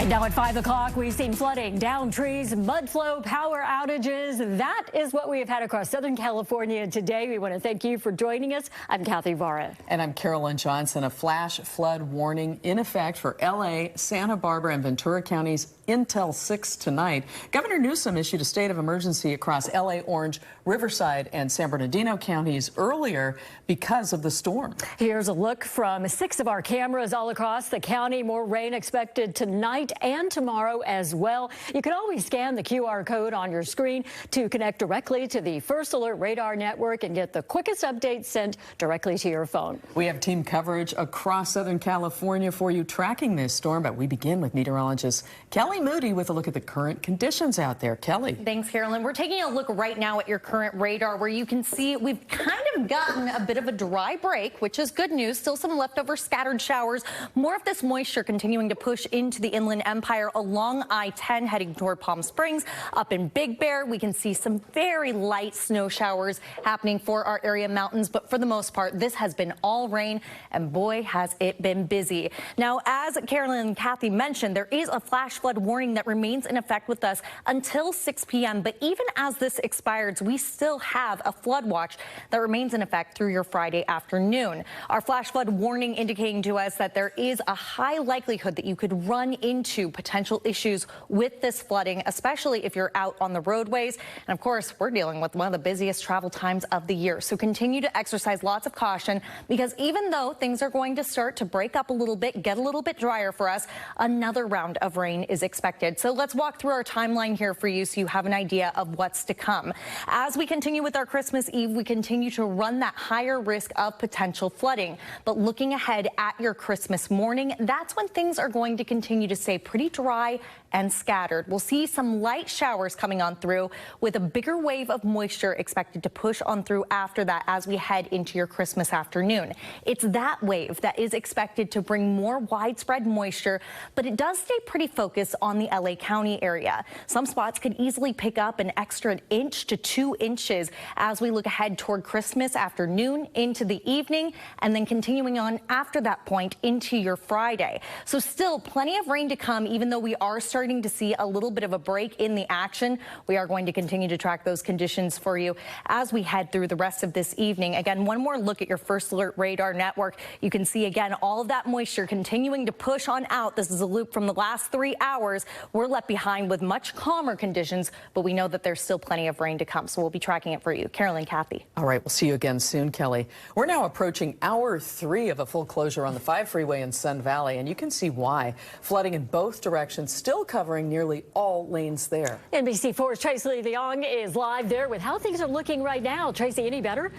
Right now at 5 o'clock, we've seen flooding, downed trees, mud flow, power outages. That is what we have had across Southern California today. We want to thank you for joining us. I'm Kathy Vara. And I'm Carolyn Johnson. A flash flood warning in effect for L.A., Santa Barbara, and Ventura counties until 6 tonight. Governor Newsom issued a state of emergency across L.A., Orange, Riverside, and San Bernardino counties earlier because of the storm. Here's a look from 6 of our cameras all across the county. More rain expected tonight and tomorrow as well. You can always scan the QR code on your screen to connect directly to the First Alert Radar Network and get the quickest updates sent directly to your phone. We have team coverage across Southern California for you tracking this storm, but we begin with meteorologist Kelly Moody with a look at the current conditions out there. Kelly. Thanks, Carolyn. We're taking a look right now at your current radar where you can see we've kind of gotten a bit of a dry break, which is good news. Still some leftover scattered showers. More of this moisture continuing to push into the Inland Empire along I-10 heading toward Palm Springs. Up in Big Bear, we can see some very light snow showers happening for our area mountains. But for the most part, this has been all rain, and boy, has it been busy. Now, as Carolyn and Kathy mentioned, there is a flash flood warning that remains in effect with us until 6 p.m. But even as this expires, we still have a flood watch that remains in effect through your Friday afternoon. Our flash flood warning indicating to us that there is a high likelihood that you could run into potential issues with this flooding, especially if you're out on the roadways. And of course, we're dealing with one of the busiest travel times of the year. So continue to exercise lots of caution, because even though things are going to start to break up a little bit, get a little bit drier for us, another round of rain is expected. So let's walk through our timeline here for you so you have an idea of what's to come. As we continue with our Christmas Eve, we continue to run that higher risk of potential flooding. But looking ahead at your Christmas morning, that's when things are going to continue to stay pretty dry and scattered. We'll see some light showers coming on through with a bigger wave of moisture expected to push on through after that as we head into your Christmas afternoon. It's that wave that is expected to bring more widespread moisture, but it does stay pretty focused on the LA County area. Some spots could easily pick up an extra inch to 2 inches as we look ahead toward Christmas afternoon into the evening, and then continuing on after that point into your Friday. So still plenty of rain to come, even though we are starting to see a little bit of a break in the action. We are going to continue to track those conditions for you as we head through the rest of this evening. Again, one more look at your First Alert Radar Network. You can see again all of that moisture continuing to push on out. This is a loop from the last 3 hours. We're left behind with much calmer conditions, but we know that there's still plenty of rain to come, so we'll be tracking it for you. Carolyn, Kathy. All right, we'll see you again soon, Kelly. We're now approaching hour 3 of a full closure on the 5 freeway in Sun Valley, and you can see why. Flooding in both directions, still covering nearly all lanes there. NBC4's Tracy Leong is live there with how things are looking right now. Tracy, any better?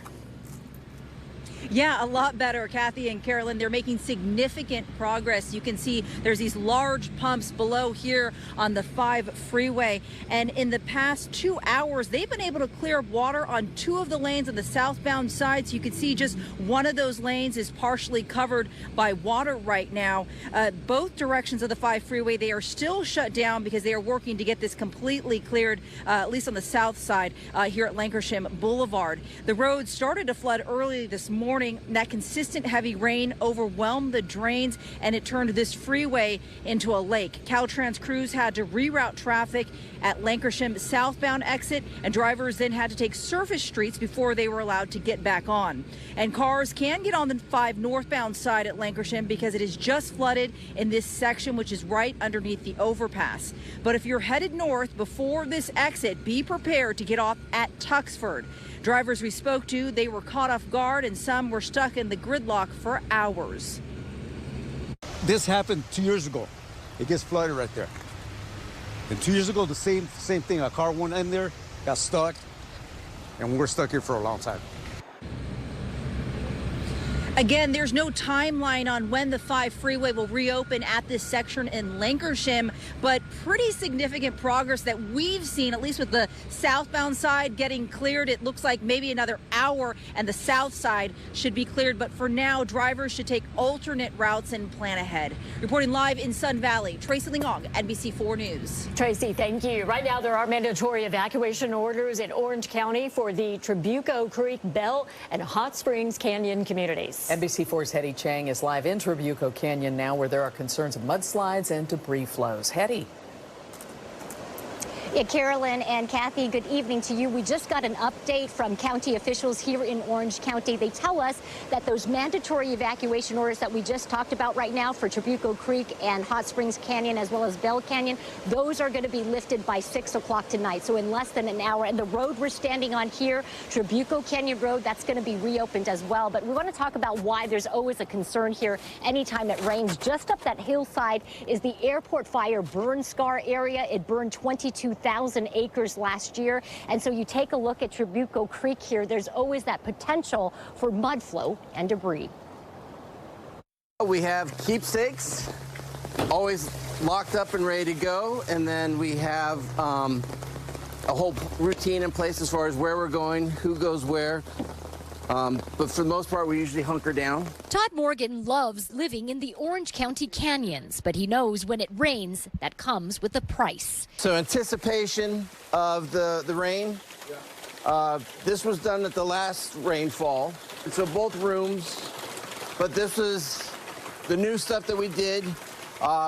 Yeah, a lot better, Kathy and Carolyn. They're making significant progress. You can see there's these large pumps below here on the 5 freeway. And in the past 2 hours, they've been able to clear water on 2 of the lanes on the southbound side. So you can see just one of those lanes is partially covered by water right now. Both directions of the 5 freeway, they are still shut down because they are working to get this completely cleared, at least on the south side here at Lankershim Boulevard. The road started to flood early this morning. That consistent heavy rain overwhelmed the drains, and it turned this freeway into a lake. Caltrans crews had to reroute traffic at Lankershim southbound exit, and drivers then had to take surface streets before they were allowed to get back on. And cars can get on the 5 northbound side at Lankershim because it is just flooded in this section, which is right underneath the overpass. But if you're headed north before this exit, be prepared to get off at Tuxford. Drivers we spoke to, they were caught off guard, and some were stuck in the gridlock for hours. This happened 2 years ago. It gets flooded right there. And 2 years ago, the same thing. A car went in there, got stuck, and we're stuck here for a long time. Again, there's no timeline on when the 5 freeway will reopen at this section in Lankershim, but pretty significant progress that we've seen, at least with the southbound side getting cleared. It looks like maybe another hour and the south side should be cleared. But for now, drivers should take alternate routes and plan ahead. Reporting live in Sun Valley, Tracy Leong, NBC4 News. Tracy, thank you. Right now, there are mandatory evacuation orders in Orange County for the Trabuco Creek, Bell, and Hot Springs Canyon communities. NBC4's Hetty Chang is live in Trabuco Canyon now, where there are concerns of mudslides and debris flows. Hetty. Yeah, Carolyn and Kathy, good evening to you. We just got an update from county officials here in Orange County. They tell us that those mandatory evacuation orders that we just talked about right now for Trabuco Creek and Hot Springs Canyon, as well as Bell Canyon, those are going to be lifted by 6 o'clock tonight, so in less than an hour. And the road we're standing on here, Trabuco Canyon Road, that's going to be reopened as well. But we want to talk about why there's always a concern here anytime it rains. Just up that hillside is the airport fire burn scar area. It burned 22,000 acres last year. And so you take a look at Trabuco Creek here, there's always that potential for mud flow and debris. We have keepsakes, always locked up and ready to go. And then we have a whole routine in place as far as where we're going, who goes where. But for the most part, we usually hunker down. Todd Morgan loves living in the Orange County canyons, but he knows when it rains, that comes with a price. So anticipation of the rain. This was done at the last rainfall. So both rooms, but this was the new stuff that we did.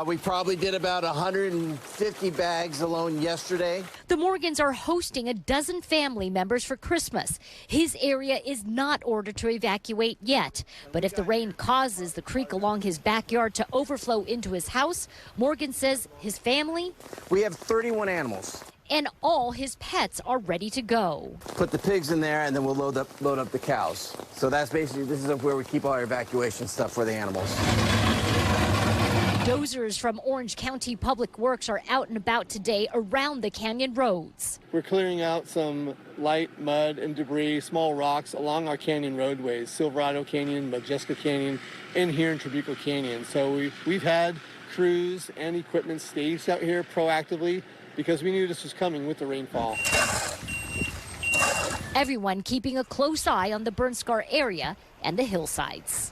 We probably did about 150 bags alone yesterday. The Morgans are hosting a dozen family members for Christmas. His area is not ordered to evacuate yet, but if the rain causes the creek along his backyard to overflow into his house, Morgan says his family, we have 31 animals. And all his pets are ready to go. Put the pigs in there, and then we'll load up the cows. So that's basically, this is where we keep all our evacuation stuff for the animals. Dozers from Orange County Public Works are out and about today around the canyon roads. We're clearing out some light mud and debris, small rocks along our canyon roadways, Silverado Canyon, Majeska Canyon, and here in Trabuco Canyon. So we've had crews and equipment staged out here proactively because we knew this was coming with the rainfall. Everyone keeping a close eye on the burn scar area and the hillsides.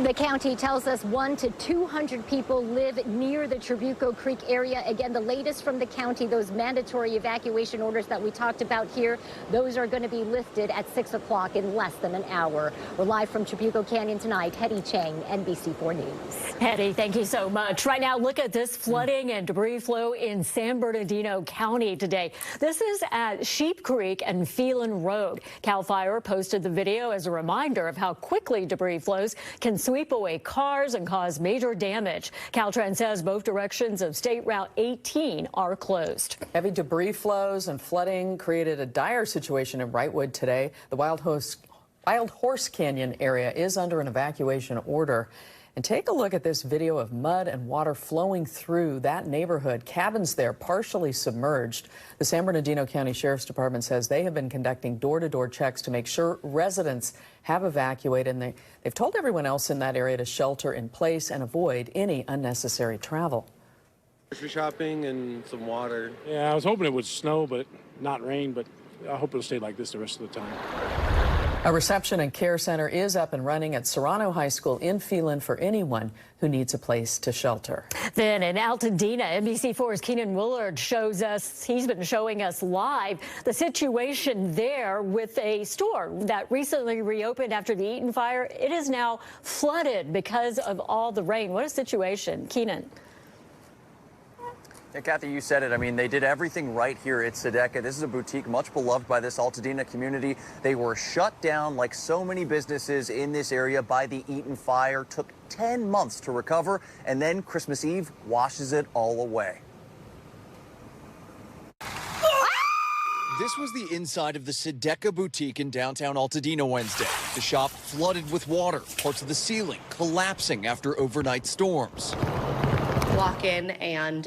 The county tells us 100 to 200 people live near the Trabuco Creek area. Again, the latest from the county, those mandatory evacuation orders that we talked about here, those are going to be lifted at 6 o'clock in less than an hour. We're live from Trabuco Canyon tonight. Hetty Chang, NBC4 News. Hetty, thank you so much. Right now, look at this flooding and debris flow in San Bernardino County today. This is at Sheep Creek and Phelan Road. CAL FIRE posted the video as a reminder of how quickly debris flows can sweep away cars and cause major damage. Caltrans says both directions of State Route 18 are closed. Heavy debris flows and flooding created a dire situation in Wrightwood today. The Wild Horse Canyon area is under an evacuation order. And take a look at this video of mud and water flowing through that neighborhood. Cabins there partially submerged. The San Bernardino County Sheriff's Department says they have been conducting door-to-door checks to make sure residents have evacuated. And they've told everyone else in that area to shelter in place and avoid any unnecessary travel. Grocery shopping and some water. Yeah, I was hoping it would snow, but not rain, but I hope it'll stay like this the rest of the time. A reception and care center is up and running at Serrano High School in Phelan for anyone who needs a place to shelter. Then in Altadena, NBC4's Keenan Willard shows us, he's been showing us live the situation there with a store that recently reopened after the Eaton fire. It is now flooded because of all the rain. What a situation. Keenan. Yeah, Kathy, you said it. I mean, they did everything right here at Sedeka. This is a boutique much beloved by this Altadena community. They were shut down like so many businesses in this area by the Eaton fire. Took 10 months to recover, and then Christmas Eve washes it all away. This was the inside of the Sedeka boutique in downtown Altadena Wednesday. The shop flooded with water, parts of the ceiling collapsing after overnight storms. Walk in and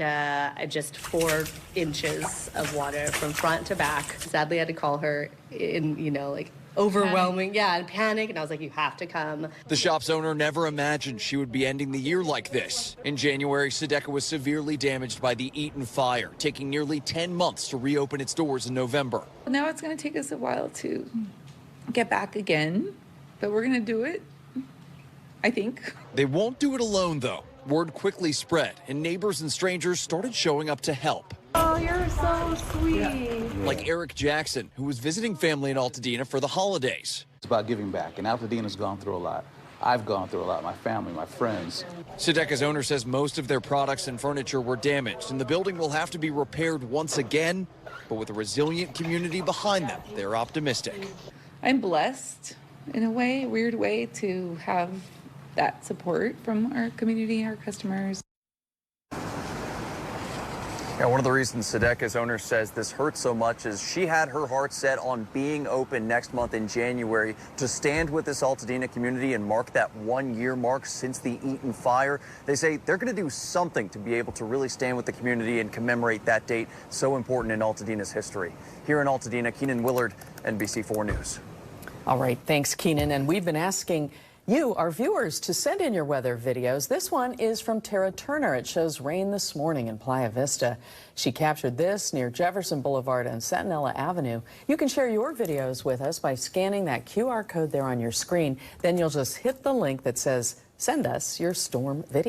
just 4 inches of water from front to back. Sadly, I had to call her in, like overwhelming, and panic. And I was like, you have to come. The shop's owner never imagined she would be ending the year like this. In January, Sedeka was severely damaged by the Eaton fire, taking nearly 10 months to reopen its doors in November. Now it's going to take us a while to get back again, but we're going to do it, I think. They won't do it alone, though. Word quickly spread, and neighbors and strangers started showing up to help. Oh, you're so sweet. Like Eric Jackson, who was visiting family in Altadena for the holidays. It's about giving back, and Altadena's gone through a lot. I've gone through a lot, my family, my friends. Sedeca's owner says most of their products and furniture were damaged, and the building will have to be repaired once again. But with a resilient community behind them, they're optimistic. I'm blessed in a way, weird way, to have that support from our community, our customers. Yeah, one of the reasons Sedeca's owner says this hurts so much is she had her heart set on being open next month in January to stand with this Altadena community and mark that 1-year mark since the Eaton fire. They say they're going to do something to be able to really stand with the community and commemorate that date so important in Altadena's history. Here in Altadena, Keenan Willard, NBC4 News. All right, thanks, Keenan. And we've been asking you, our viewers, to send in your weather videos. This one is from Tara Turner. It shows rain this morning in Playa Vista. She captured this near Jefferson Boulevard and Centinela Avenue. You can share your videos with us by scanning that QR code there on your screen. Then you'll just hit the link that says, send us your storm video.